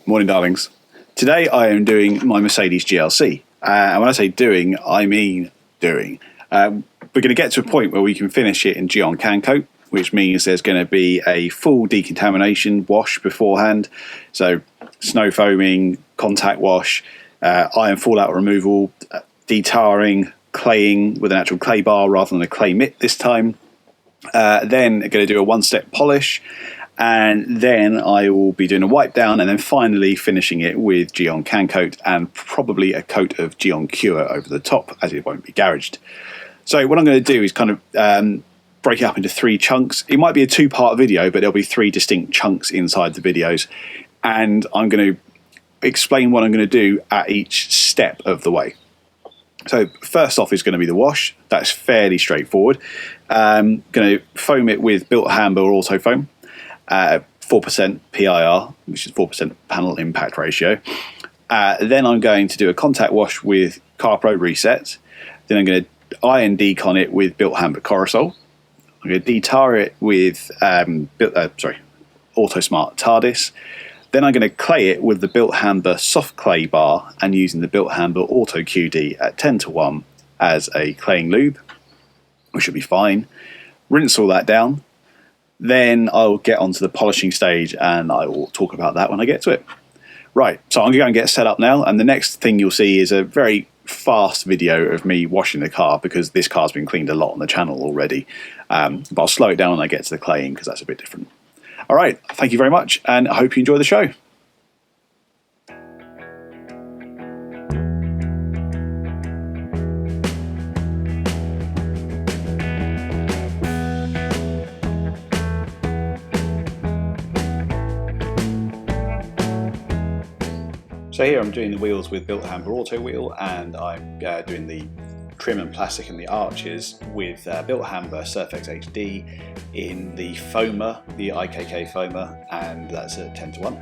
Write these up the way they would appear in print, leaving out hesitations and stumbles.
Morning, darlings. Today I am doing my Mercedes GLC. And when I say doing, I mean doing. We're going to get to a point where we can finish it in Gyeon Can Coat, which means there's going to be a full decontamination wash beforehand. So snow foaming, contact wash, iron fallout removal, detarring, claying with an actual clay bar rather than a clay mitt this time. Then going to do a one-step polish. And then I will be doing a wipe down and then finally finishing it with Gyeon Can Coat and probably a coat of Gyeon Cure over the top, as it won't be garaged. So what I'm going to do is kind of break it up into 3 chunks. It might be a 2-part video, but there'll be 3 distinct chunks inside the videos. And I'm going to explain what I'm going to do at each step of the way. So first off is going to be the wash. That's fairly straightforward. Going to foam it with Built Hamber Auto Foam. 4% PIR, which is 4% panel impact ratio. Then I'm going to do a contact wash with CarPro Reset. Then I'm going to iron decon it with Built Hamber Corosol. I'm going to detar it with Auto Smart TARDIS. Then I'm going to clay it with the Built Hamber soft clay bar and using the Built Hamber Auto QD at 10:1 as a claying lube, which should be fine. Rinse all that down. Then I'll get onto the polishing stage and I will talk about that when I get to it. Right, so I'm going to go and get set up now, and the next thing you'll see is a very fast video of me washing the car because this car's been cleaned a lot on the channel already. But I'll slow it down when I get to the claying because that's a bit different. All right, thank you very much and I hope you enjoy the show. So here I'm doing the wheels with Built Hamber Auto Wheel, and I'm doing the trim and plastic and the arches with Built Hamber Surfex HD in the foamer, the IKK foamer, and that's at 10:1.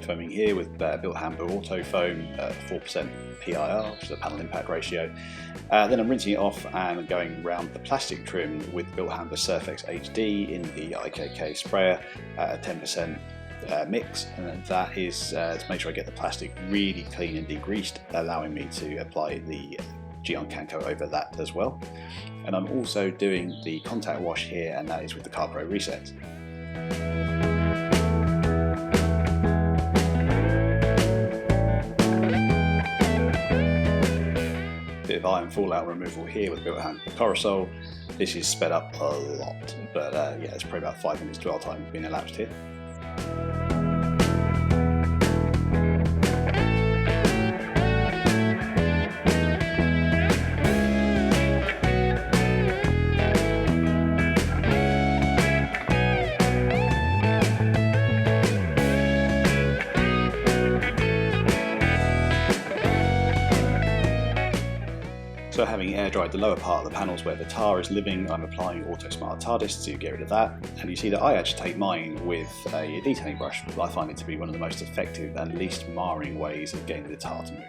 Foaming here with Built Hamber Auto Foam at 4% PIR, which is a panel impact ratio. Then I'm rinsing it off and going around the plastic trim with Built Hamber Surfex HD in the IKK sprayer at 10% mix, and that is to make sure I get the plastic really clean and degreased, allowing me to apply the Gyeon Can Coat over that as well. And I'm also doing the contact wash here, and that is with the CarPro Reset. Bit of iron fallout removal here with Built Hamber Corosol. This is sped up a lot, but yeah, it's probably about 5 minutes dwell time being elapsed here. So having air dried the lower part of the panels where the tar is living, I'm applying Auto Smart TARDIS to get rid of that. And you see that I agitate mine with a detailing brush. I find it to be one of the most effective and least marring ways of getting the tar to move.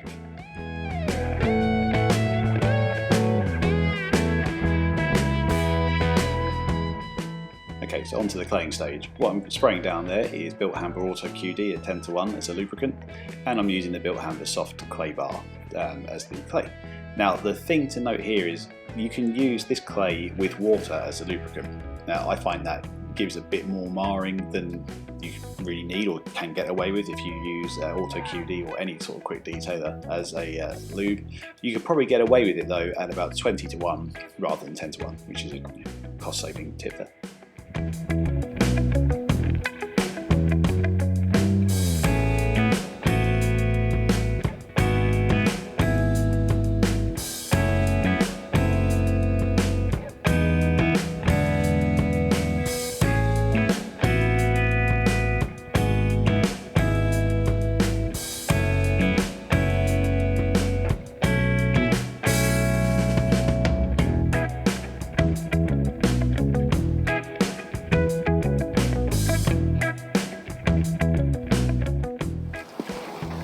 Okay, so onto the claying stage. What I'm spraying down there is Built Hamber Auto QD at 10:1 as a lubricant, and I'm using the Built Hamber soft clay bar as the clay. Now the thing to note here is you can use this clay with water as a lubricant. Now I find that gives a bit more marring than you really need or can get away with if you use Auto QD or any sort of quick detailer as a lube. You could probably get away with it though at about 20:1 rather than 10:1, which is a cost saving tip there.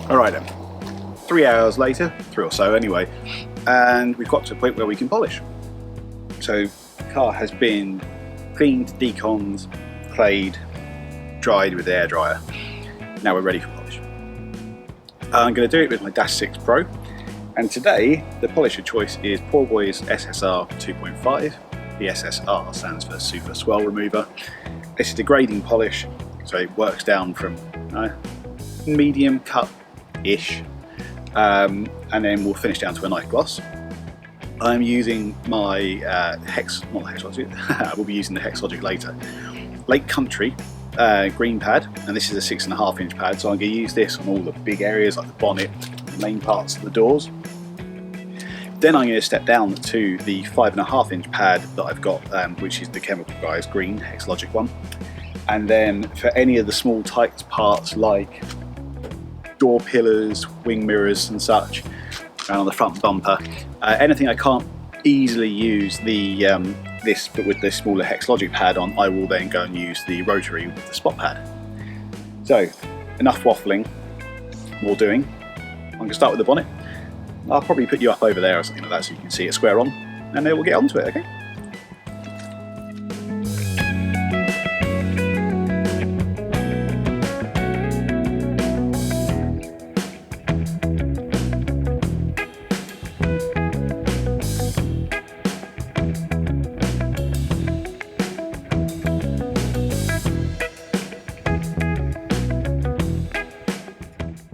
Alright then, 3 hours later, 3 or so anyway, and we've got to a point where we can polish. So the car has been cleaned, deconned, clayed, dried with the air dryer. Now we're ready for polish. I'm going to do it with my Dash 6 Pro, and today the polish of choice is Poor Boy's SSR 2.5. The SSR stands for Super Swell Remover. This is a grading polish, so it works down from medium cut-ish, and then we'll finish down to a nice gloss. I'm using my I will be using the Hexlogic later. Lake Country green pad, and this is a 6.5 inch pad, so I'm going to use this on all the big areas like the bonnet, the main parts of the doors. Then I'm going to step down to the 5.5 inch pad that I've got, which is the Chemical Guys green Hexlogic one. And then for any of the small tight parts like door pillars, wing mirrors and such, and on the front bumper, anything I can't easily use the this, but with the smaller Hexlogic pad on, I will then go and use the rotary with the spot pad. So enough waffling, more doing. I'm going to start with the bonnet. I'll probably put you up over there or something like that so you can see it square on, and then we'll get onto it, okay?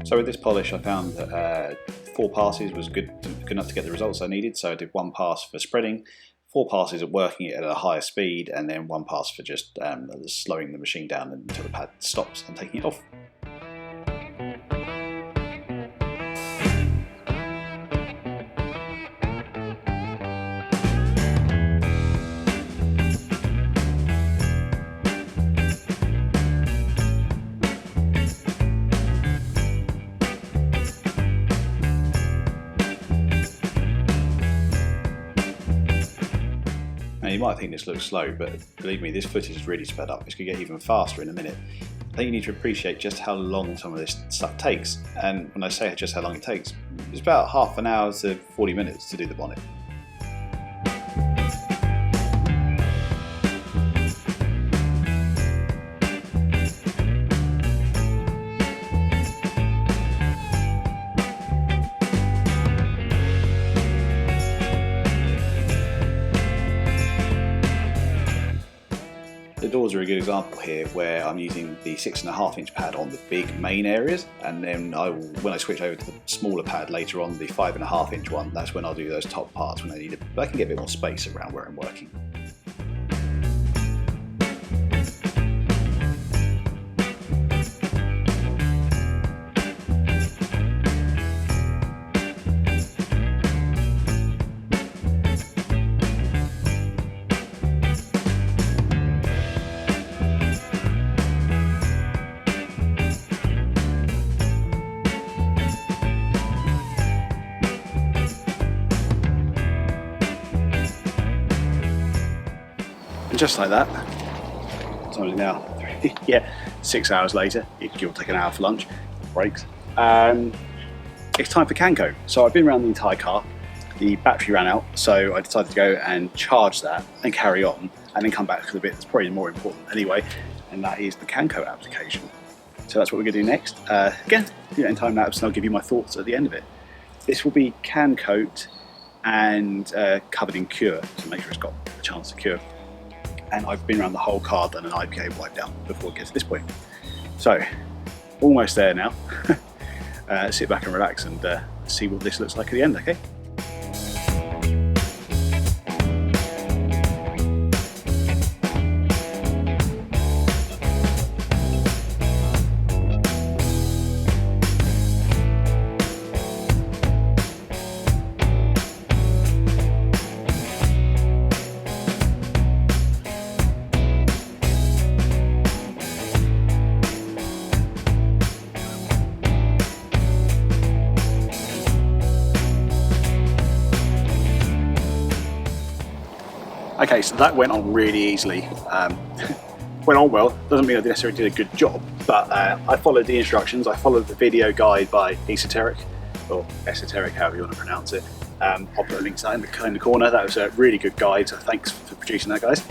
So with this polish I found that 4 passes was good enough to get the results I needed, so I did 1 pass for spreading, 4 passes at working it at a higher speed, and then 1 pass for just slowing the machine down until the pad stops and taking it off. You might think this looks slow, but believe me, this footage is really sped up. It's going to get even faster in a minute. I think you need to appreciate just how long some of this stuff takes. And when I say just how long it takes, it's about half an hour to 40 minutes to do the bonnet. The doors are a good example here, where I'm using the 6.5 inch pad on the big main areas, and then when I switch over to the smaller pad later on, the 5.5 inch one, that's when I'll do those top parts when I need it. But I can get a bit more space around where I'm working. Just like that, what time is it now? Yeah, 6 hours later, you'll take an hour for lunch, breaks. It's time for Can Coat. So I've been around the entire car, the battery ran out, so I decided to go and charge that and carry on, and then come back to the bit that's probably more important anyway, and that is the Can Coat application. So that's what we're going to do next. Again, do it in time lapse, and I'll give you my thoughts at the end of it. This will be Can Coat and covered in cure to make sure it's got a chance to cure. And I've been around the whole car, done an IPA wipe down before it gets to this point. So, almost there now. Sit back and relax and see what this looks like at the end, okay? Okay, so that went on really easily. Went on well, doesn't mean I necessarily did a good job, but I followed the instructions, I followed the video guide by Esoteric, or Esoteric, however you want to pronounce it, I'll put a link to that in the corner. That was a really good guide, so thanks for producing that, guys.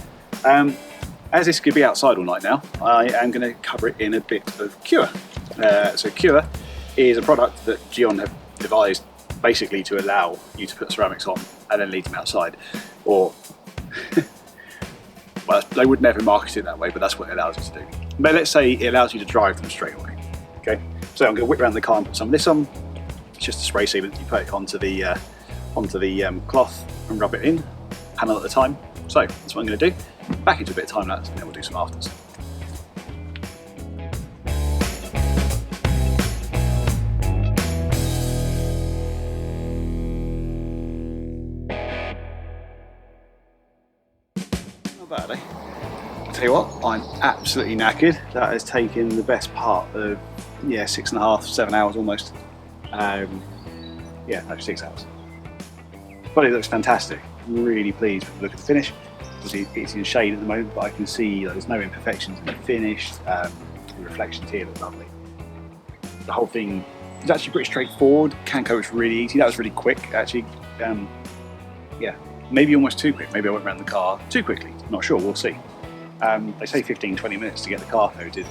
As this could be outside all night now, I am going to cover it in a bit of Cure. So Cure is a product that Gyeon have devised basically to allow you to put ceramics on and then leave them outside. Or, well, they would never market it that way, but that's what it allows you to do. But let's say it allows you to drive them straight away. Okay, so I'm going to whip around the car and put some of this on. It's just a spray sealant. You put it onto the cloth and rub it in, panel at a time. So that's what I'm going to do. Back into a bit of time lapse, and then we'll do some afters. Not bad, eh? I'll tell you what, I'm absolutely knackered. That has taken the best part of 6.5, 7 hours almost. No, 6 hours. But it looks fantastic. I'm really pleased with the look of the finish. Obviously it's in shade at the moment, but I can see there's no imperfections in the finish. The reflections here look lovely. The whole thing is actually pretty straightforward. CanCoat is really easy. That was really quick, actually. Maybe almost too quick. Maybe I went around the car too quickly. Not sure, we'll see. They say 15-20 minutes to get the car coated.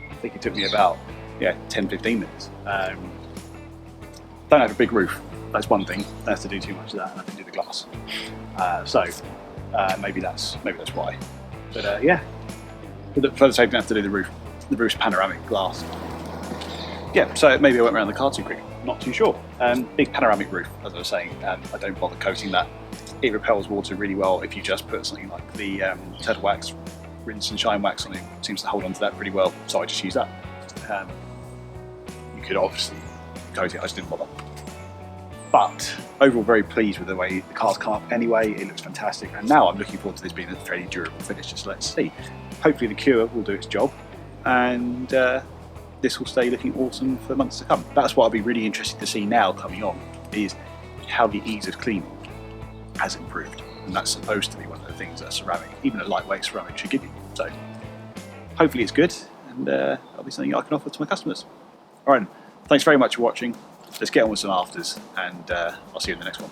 I think it took me about 10-15 minutes. Don't have a big roof. That's one thing. I have to do too much of that, and I can do the glass. Maybe that's why. But for the sake, I don't have to do the roof. The roof's panoramic glass. Yeah, so maybe I went around the car too quick. Not too sure. Big panoramic roof, as I was saying. I don't bother coating that. It repels water really well if you just put something like the turtle wax, rinse and shine wax on it. It seems to hold onto that pretty well, so I just use that. You could obviously coat it, I just didn't bother. But overall, very pleased with the way the car's come up anyway. It looks fantastic, and now I'm looking forward to this being a fairly durable finish. So let's see. Hopefully the Cure will do its job, and this will stay looking awesome for months to come. That's what I'll be really interested to see now coming on, is how the ease of cleaning has improved. And that's supposed to be one of the things that a ceramic, even a lightweight ceramic, should give you. So hopefully it's good, and that'll be something I can offer to my customers. All right, thanks very much for watching. Let's get on with some afters, and I'll see you in the next one.